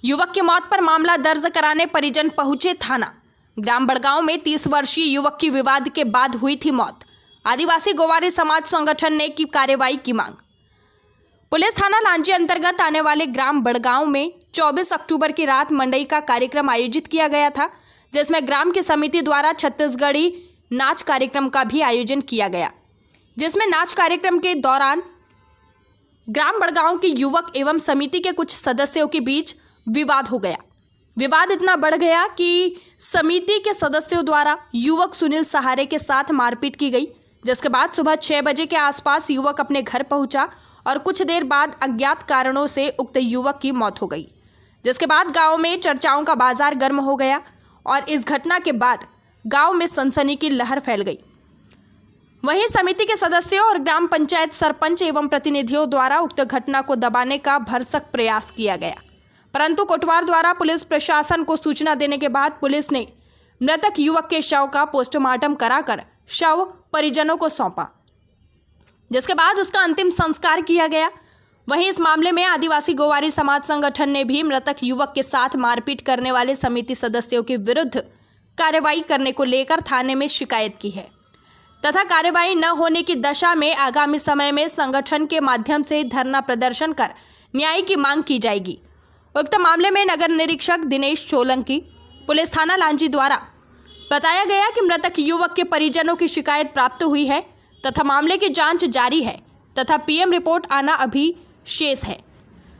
युवक की मौत पर मामला दर्ज कराने परिजन पहुंचे थाना। ग्राम बड़गांव में 30 वर्षीय युवक की विवाद के बाद हुई थी मौत। आदिवासी गोवारी समाज संगठन ने की कार्रवाई की मांग। पुलिस थाना लांजी अंतर्गत आने वाले ग्राम बड़गांव में 24 अक्टूबर की रात मंडई का कार्यक्रम आयोजित किया गया था, जिसमें ग्राम की समिति द्वारा छत्तीसगढ़ी नाच कार्यक्रम का भी आयोजन किया गया, जिसमें नाच कार्यक्रम के दौरान ग्राम बड़गांव के युवक एवं समिति के कुछ सदस्यों के बीच विवाद हो गया। विवाद इतना बढ़ गया कि समिति के सदस्यों द्वारा युवक सुनील सहारे के साथ मारपीट की गई, जिसके बाद सुबह 6 बजे के आसपास युवक अपने घर पहुंचा और कुछ देर बाद अज्ञात कारणों से उक्त युवक की मौत हो गई, जिसके बाद गांव में चर्चाओं का बाजार गर्म हो गया और इस घटना के बाद गांव में सनसनी की लहर फैल गई। वहीं समिति के सदस्यों और ग्राम पंचायत सरपंच एवं प्रतिनिधियों द्वारा उक्त घटना को दबाने का भरसक प्रयास किया गया, परंतु कोटवार द्वारा पुलिस प्रशासन को सूचना देने के बाद पुलिस ने मृतक युवक के शव का पोस्टमार्टम कराकर शव परिजनों को सौंपा, जिसके बाद उसका अंतिम संस्कार किया गया। वहीं इस मामले में आदिवासी गोवारी समाज संगठन ने भी मृतक युवक के साथ मारपीट करने वाले समिति सदस्यों के विरुद्ध कार्रवाई करने को लेकर थाने में शिकायत की है तथा कार्रवाई न होने की दशा में आगामी समय में संगठन के माध्यम से धरना प्रदर्शन कर न्याय की मांग की जाएगी। उक्त मामले में नगर निरीक्षक दिनेश सोलंकी, पुलिस थाना लांजी द्वारा बताया गया कि मृतक युवक के परिजनों की शिकायत प्राप्त हुई है तथा मामले की जांच जारी है तथा पीएम रिपोर्ट आना अभी शेष है।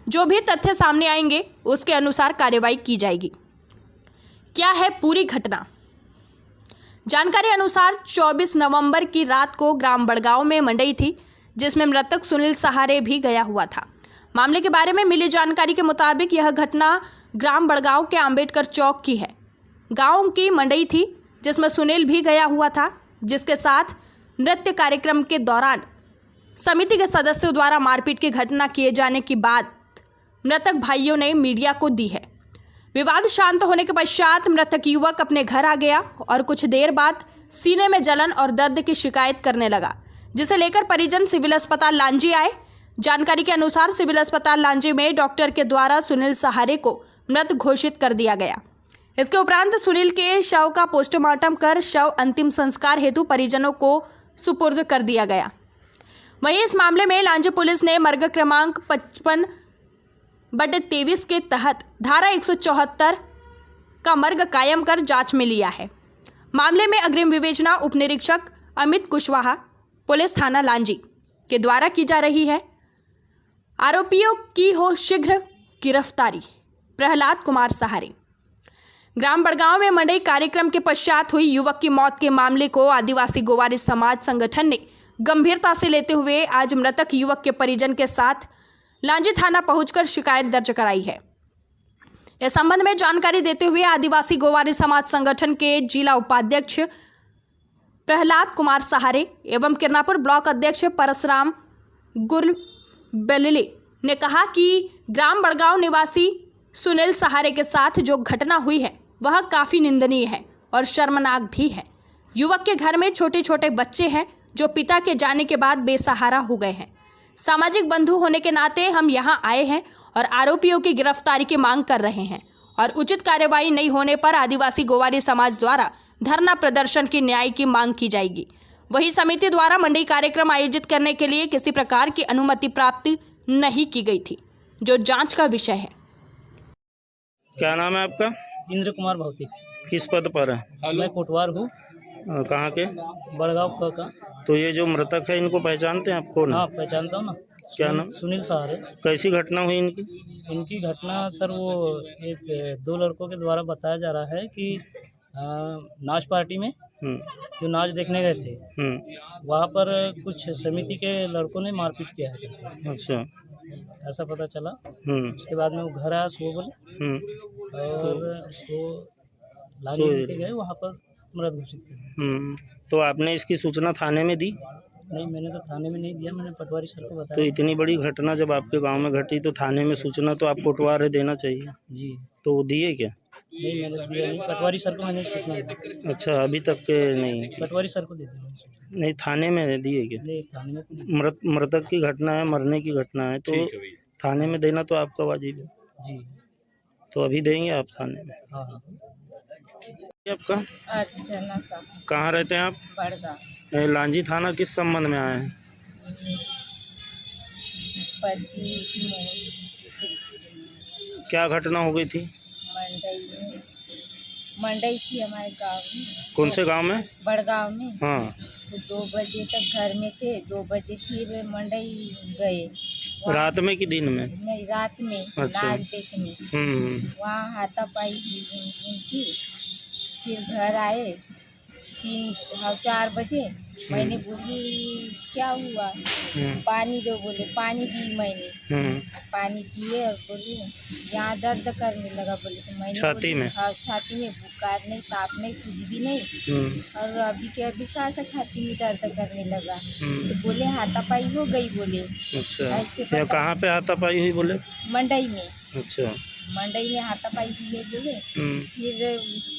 जो भी तथ्य सामने आएंगे उसके अनुसार कार्रवाई की जाएगी। क्या है पूरी घटना? जानकारी अनुसार 24 नवंबर की रात को ग्राम बड़गांव में मंडई थी, जिसमें मृतक सुनील सहारे भी गया हुआ था। मामले के बारे में मिली जानकारी के मुताबिक यह घटना ग्राम बड़गांव के अंबेडकर चौक की है। गांव की मंडई थी जिसमें सुनील भी गया हुआ था, जिसके साथ नृत्य कार्यक्रम के दौरान समिति के सदस्यों द्वारा मारपीट की घटना किए जाने की बात मृतक भाइयों ने मीडिया को दी है। विवाद शांत होने के पश्चात मृतक युवक अपने घर आ गया और कुछ देर बाद सीने में जलन और दर्द की शिकायत करने लगा, जिसे लेकर परिजन सिविल अस्पताल लांजी आए। जानकारी के अनुसार सिविल अस्पताल लांजी में डॉक्टर के द्वारा सुनील सहारे को मृत घोषित कर दिया गया। इसके उपरांत सुनील के शव का पोस्टमार्टम कर शव अंतिम संस्कार हेतु परिजनों को सुपुर्द कर दिया गया। वहीं इस मामले में लांजी पुलिस ने मर्ग क्रमांक 55/23 के तहत धारा 174 का मर्ग कायम कर जांच में लिया है। मामले में अग्रिम विवेचना उप निरीक्षक अमित कुशवाहा, पुलिस थाना लांजी के द्वारा की जा रही है। आरोपियों की हो शीघ्र गिरफ्तारी। प्रहलाद कुमार सहारे। ग्राम बड़गांव में मंडई कार्यक्रम के पश्चात हुई युवक की मौत के मामले को आदिवासी गोवारी समाज संगठन ने गंभीरता से लेते हुए आज मृतक युवक के परिजन के साथ लांजी थाना पहुंचकर शिकायत दर्ज कराई है। इस संबंध में जानकारी देते हुए आदिवासी गोवारी समाज संगठन के जिला उपाध्यक्ष प्रहलाद कुमार सहारे एवं किरनापुर ब्लॉक अध्यक्ष परसराम गुरबेलिले ने कहा कि ग्राम बड़गांव निवासी सुनील सहारे के साथ जो घटना हुई है वह काफ़ी निंदनीय है और शर्मनाक भी है। युवक के घर में छोटे छोटे बच्चे हैं जो पिता के जाने के बाद बेसहारा हो गए हैं। सामाजिक बंधु होने के नाते हम यहां आए हैं और आरोपियों की गिरफ्तारी की मांग कर रहे हैं और उचित कार्रवाई नहीं होने पर आदिवासी गोवारी समाज द्वारा धरना प्रदर्शन की न्याय की मांग की जाएगी। वहीं समिति द्वारा मंडई कार्यक्रम आयोजित करने के लिए किसी प्रकार की अनुमति प्राप्त नहीं की गई थी, जो जांच का विषय है। क्या नाम है आपका? इंद्र कुमार भौतिक। किस पद पर है? मैं कोटवार हूँ, कहाँ के? बड़गांव का। तो ये जो मृतक है इनको पहचानते हैं आप? कौन? हाँ, पहचानता हूँ ना। क्या नाम? सुनील सहारे। कैसी घटना हुई इनकी? इनकी घटना सर वो एक 2 लड़कों के द्वारा बताया जा रहा है कि नाच पार्टी में जो नाच देखने गए थे वहाँ पर कुछ समिति के लड़कों ने मारपीट किया है। अच्छा, ऐसा पता चला। उसके बाद में वो घर आया सुबह बोले और उसको लाने लेके गए, वहाँ पर मृत घोषित किया। तो आपने इसकी सूचना थाने में दी? नहीं, मैंने तो थाने में नहीं दिया, मैंने पटवारी सर को तो बताया। इतनी बड़ी घटना जब आपके गांव में घटी तो थाने में सूचना तो आप कोटवार देना चाहिए जी। तो वो दिए क्या? नहीं, मैंने दिया नहीं, पटवारी सर को मैंने सूचना दी। अच्छा, अभी तक के नहीं? पटवारी सर को दे दी। नहीं, थाने में दिए क्या? नहीं, थाने में नहीं। मृतक की घटना है, मरने की घटना है, तो थाने में देना तो आपका वाजिब है। जी। तो अभी देंगे आप थाने में? हाँ हाँ। ये आपका अर्चना सा कहाँ रहते हैं आप? बड़गा लांजी थाना किस संबंध में आए हैं? पति किसी चीज में क्या घटना हो गई थी? मंडई थी हमारे गांव में। कौन से गांव में? बड़गांव में। हाँ। तो 2 बजे तक घर में थे, 2 बजे फिर मंडई गए। रात में कि दिन में? नहीं, रात में। अच्छा। नाच देखने वहाँ हाथापाई हुई उनकी। फिर घर आए 4 बजे। मैंने बोली क्या हुआ, पानी दो, बोले पानी दी मैंने। पानी पिए और बोली यहाँ दर्द करने लगा, बोले तो मैंने छाती में? हाँ, छाती में, बुखार नहीं, ताप नहीं, कुछ भी नहीं। और अभी के अभी का छाती में दर्द करने लगा। तो बोले हाथापाई हो गई, बोले। अच्छा, ऐसे कहाँ पे हाथापाई हुई बोले? मंडई में। अच्छा, मंडई में हाथापाई हुई है बोले।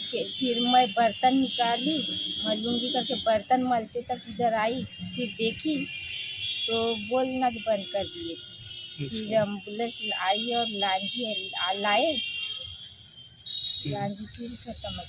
फिर मैं बर्तन निकाली, मलूंगी करके बर्तन मलते तक इधर आई। फिर देखी तो बोलना बंद कर दिए थे। फिर एम्बुलेंस आई और लांजी लाए। लांजी फिर खत्म हो।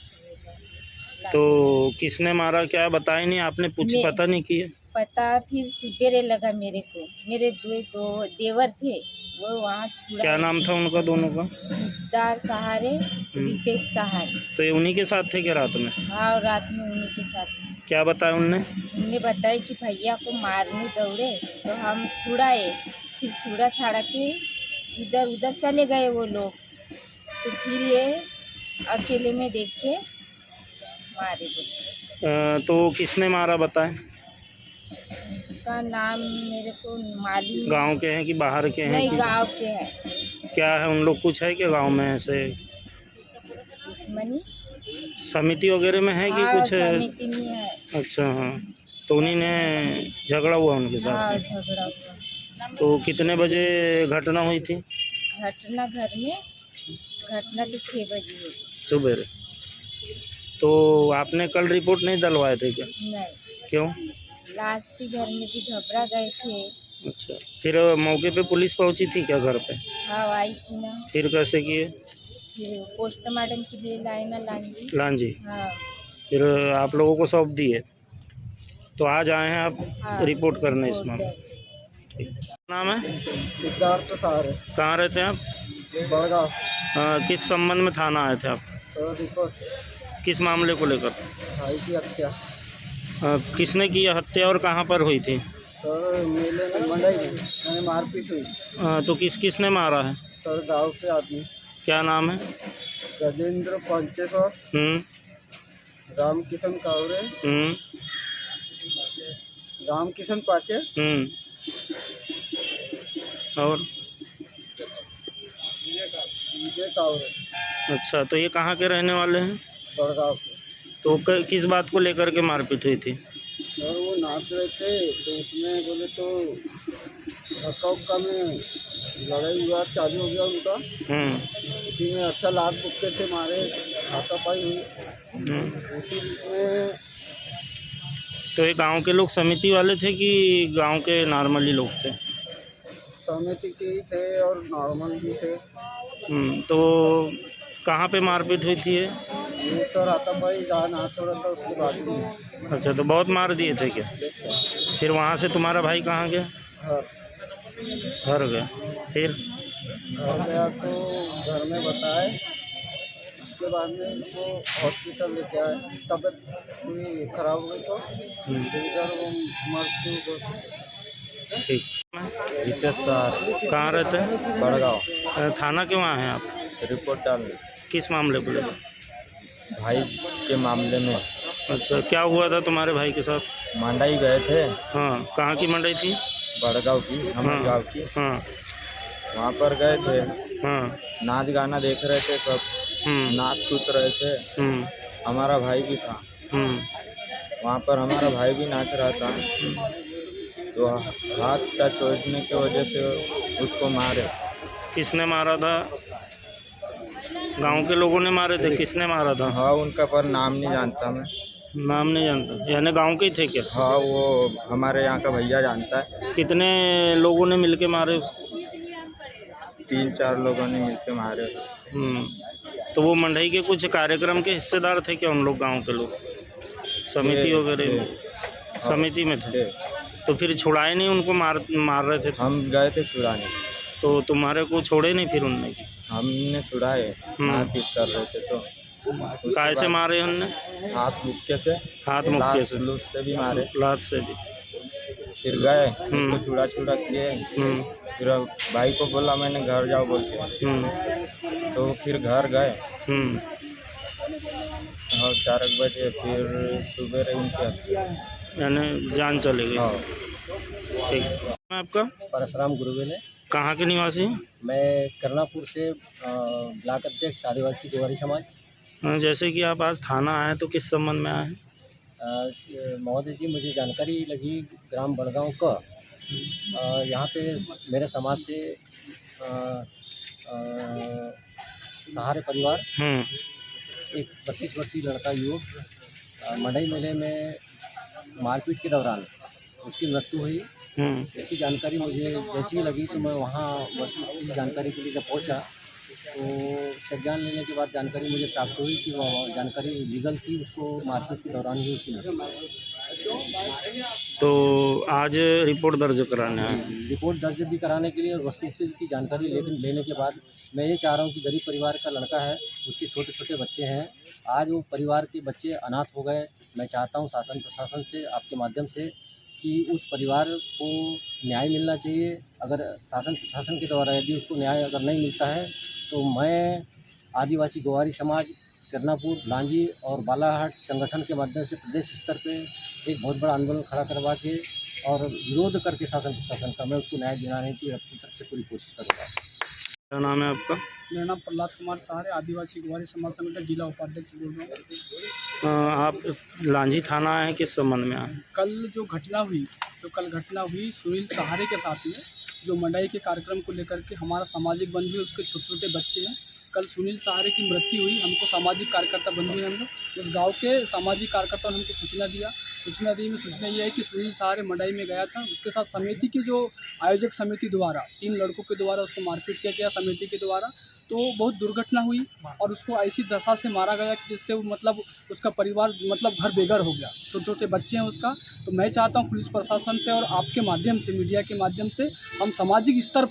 तो किसने मारा क्या बताया नहीं आपने? पता नहीं किया? पता फिर सुबेरे लगा मेरे को। मेरे दो देवर थे, वो वहाँ छुड़ा। क्या नाम था उनका दोनों का? सिद्धार्थ सहारे, रितेश सहारे। तो ये उन्हीं के साथ थे क्या रात में? हाँ, रात में उन्हीं के साथ थे। क्या बताया उनने? उन्हें बताया कि भैया को मारने दौड़े तो हम छुड़ाए। फिर छुड़ा छाड़ा के इधर उधर चले गए वो लोग। तो फिर ये अकेले में देख के मारे बोलते। तो किसने मारा बताएं? का नाम मेरे को मालूम। गांव के हैं कि बाहर के हैं? नहीं, गांव के हैं। क्या है उन लोग कुछ है क्या गांव में ऐसे दुश्मनी? समिति वगैरह में है कि हाँ, कुछ? समिति में है। अच्छा, हाँ। तो उन्हीं ने झगड़ा हुआ उनके साथ? हाँ, झगड़ा हुआ। तो कितने बजे घटना हुई थी? घटना तो 6 बजे हुई सुबह। तो आपने कल रिपोर्ट नहीं डलवाए थे क्या? नहीं। क्यों? लाश थी घर में, जी घबरा गए थे। अच्छा, फिर मौके पे पुलिस पहुंची थी क्या घर पे? हाँ, आई थी ना। फिर कैसे किए? फिर पोस्टमार्टम के लिए लाए ना लांजी। हाँ। फिर आप लोगों को सौंप दिए। तो आज आए हैं आप? हाँ, रिपोर्ट करने इस मामले। ठीक। नाम है? सिद्धार्थ सहारे। कहाँ रहते हैं आप? बड़गांव। किस संबंध में थाना आए थे आप? सर रिपोर्ट किस मामले को लेकर? भाई की हत्या। किसने की हत्या और कहाँ पर हुई थी? सर मेले में, मंडई में मैंने मारपीट हुई। तो किसने मारा है? सर गांव के आदमी। क्या नाम है? गजेंद्र पंचेश्वर, रामकिशन कावरे, रामकिशन पाचे, और विजय कावरे। अच्छा, तो ये कहाँ के रहने वाले हैं? बड़गांव के। तो किस बात को लेकर के मारपीट हुई थी? सर वो नाच रहे थे तो उसमें बोले तो धक्का उक्का में लड़ाई हुआ, चालू हो गया उनका। उसी में अच्छा लात बुक्के थे मारे, हाथापाई हुई उसी में। तो ये गांव के लोग समिति वाले थे कि गांव के नॉर्मली लोग थे? समिति के ही थे और नॉर्मल भी थे। तो कहाँ पे मारपीट हुई थी ये सर हाथापाई जहाँ नाच हो रहा था उसके बाद में। अच्छा, तो बहुत मार दिए थे क्या? फिर वहाँ से तुम्हारा भाई कहाँ गया? घर गया। फिर घर गया तो घर में बताए। उसके बाद में उनको हॉस्पिटल लेके आए। तबीयत पूरी खराब हो गई तो इधर वो मृत्यु हो गई। ठीक। रितेश सर। कहाँ रहते हैं? बड़गांव। थाना क्यों आए हैं आप? रिपोर्ट डालने। किस मामले को लेकर? भाई के मामले में। अच्छा, क्या हुआ था तुम्हारे भाई के साथ? मंडई गए थे। हाँ, कहाँ की मंडई थी? बड़गांव की, हमारे गांव की। हाँ। वहाँ पर गए थे। हाँ। नाच गाना देख रहे थे सब। नाच कूद रहे थे। हमारा भाई भी था। वहाँ पर हमारा भाई भी नाच रहा था। तो हाथ टच होने की वजह से उसको मारे। किसने मारा था? गांव के लोगों ने मारे थे? किसने मारा था? हाँ, उनका पर नाम नहीं जानता मैं। नाम नहीं जानता? यानी गांव के ही थे क्या? हाँ, वो हमारे यहाँ का भैया जानता है। कितने लोगों ने मिलके मारे उसको? 3-4 लोगों ने मिलकर मारे। तो वो मंडई के कुछ कार्यक्रम के हिस्सेदार थे क्या उन लोग, गांव के लोग, समिति वगैरह समिति में थे? तो फिर छुड़ाए नहीं उनको, मार रहे थे? हम गए थे छुड़ाने, तो तुम्हारे को छोड़े नहीं फिर उनने? हमने छुड़ाए, मारपीट कर रहे थे तो। काय से मारे उनने? हाथ मुक्के से, हाथ मुक्के से, लात से भी मारे, लात से भी। फिर गए उसको छुड़ा किए। फिर भाई को बोला मैंने घर जाओ बोल के, तो फिर घर गए और 4 बजे फिर सुबह उनकी हत्या, यानी जान चले गई। हाँ। ठीक। आपका? परशुराम गुरुवेले। कहाँ के निवासी हैं? मैं करनापुर से ब्लॉक अध्यक्ष आदिवासी गोवारी समाज। जैसे कि आप आज थाना आए तो किस संबंध में आए हैं? महोदय जी, मुझे जानकारी लगी ग्राम बड़गांव का, यहाँ पे मेरे समाज से सहारे परिवार एक 32 वर्षीय लड़का युवक मंडई मेले में मारपीट के दौरान उसकी मृत्यु हुई। इसकी जानकारी मुझे जैसी ही लगी तो मैं वहाँ वस्तु जानकारी के लिए जब पहुँचा तो संज्ञान लेने के बाद जानकारी मुझे प्राप्त हुई कि वह जानकारी लीगल थी, उसको मारपीट के दौरान ही उसकी मृत्यु हुई। तो आज रिपोर्ट दर्ज कराने आए? रिपोर्ट दर्ज भी कराने के लिए और वस्तुस्थिति की जानकारी लेने के बाद मैं ये चाह रहा हूँ कि गरीब परिवार का लड़का है, उसके छोटे छोटे बच्चे हैं, आज वो परिवार के बच्चे अनाथ हो गए। मैं चाहता हूँ शासन प्रशासन से आपके माध्यम से कि उस परिवार को न्याय मिलना चाहिए। अगर शासन प्रशासन के द्वारा यदि उसको न्याय अगर नहीं मिलता है तो मैं आदिवासी गोवारी समाज करनापुर, लांजी और बालाहाट संगठन के माध्यम से प्रदेश स्तर पे एक बहुत बड़ा आंदोलन खड़ा करवा के और विरोध करके शासन प्रशासन का मैं उसको न्याय दिलाने की अपनी तरफ से पूरी कोशिश करूँगा। क्या नाम है आपका? मेरा नाम प्रहलाद कुमार सहारे, आदिवासी गोवारी समाज संगठन जिला उपाध्यक्ष बोल रहा हूँ। आप लांजी थाना आए किस संबंध में आए? कल घटना हुई सुनील सहारे के साथ में, जो मंडई के कार्यक्रम को लेकर के हमारा सामाजिक बंधु है, उसके छोटे छोटे बच्चे हैं। कल सुनील सहारे की मृत्यु हुई। हमको सामाजिक कार्यकर्ता बंधु हैं हम लोग, उस गांव के सामाजिक कार्यकर्ताओं ने हमको सूचना दी में सूचना ये है कि सुनील सहारे मंडई में गया था। उसके साथ समिति की जो आयोजक समिति द्वारा 3 लड़कों के द्वारा उसको मारपीट किया गया समिति के द्वारा। तो बहुत दुर्घटना हुई और उसको ऐसी दशा से मारा गया कि जिससे वो मतलब उसका परिवार मतलब घर बेघर हो गया, छोटे छोटे बच्चे हैं उसका। तो मैं चाहता हूँ पुलिस प्रशासन से और आपके माध्यम से, मीडिया के माध्यम से हम सामाजिक स्तर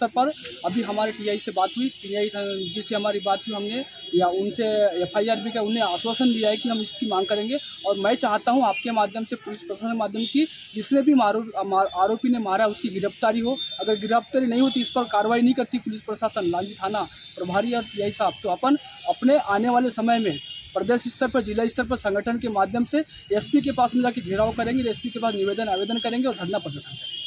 पर अभी हमारे टीआई से बात हुई, टीआई जिससे हमारी बात हुई, हमने या उनसे FIR भी किया, उन्हें आश्वासन दिया है कि हम इसकी मांग करेंगे। और मैं चाहता हूं आपके माध्यम से, पुलिस प्रशासन के माध्यम की, जिसने भी आरोपी ने मारा उसकी गिरफ्तारी हो। अगर गिरफ्तारी नहीं होती, इस पर कार्रवाई नहीं करती पुलिस प्रशासन, लांजी थाना प्रभारी और टीआई साहब, तो अपन अपने आने वाले समय में प्रदेश स्तर पर, जिला स्तर पर संगठन के माध्यम से SP के पास में जाकर घेराव करेंगे, SP के पास आवेदन करेंगे और धरना प्रदर्शन करेंगे।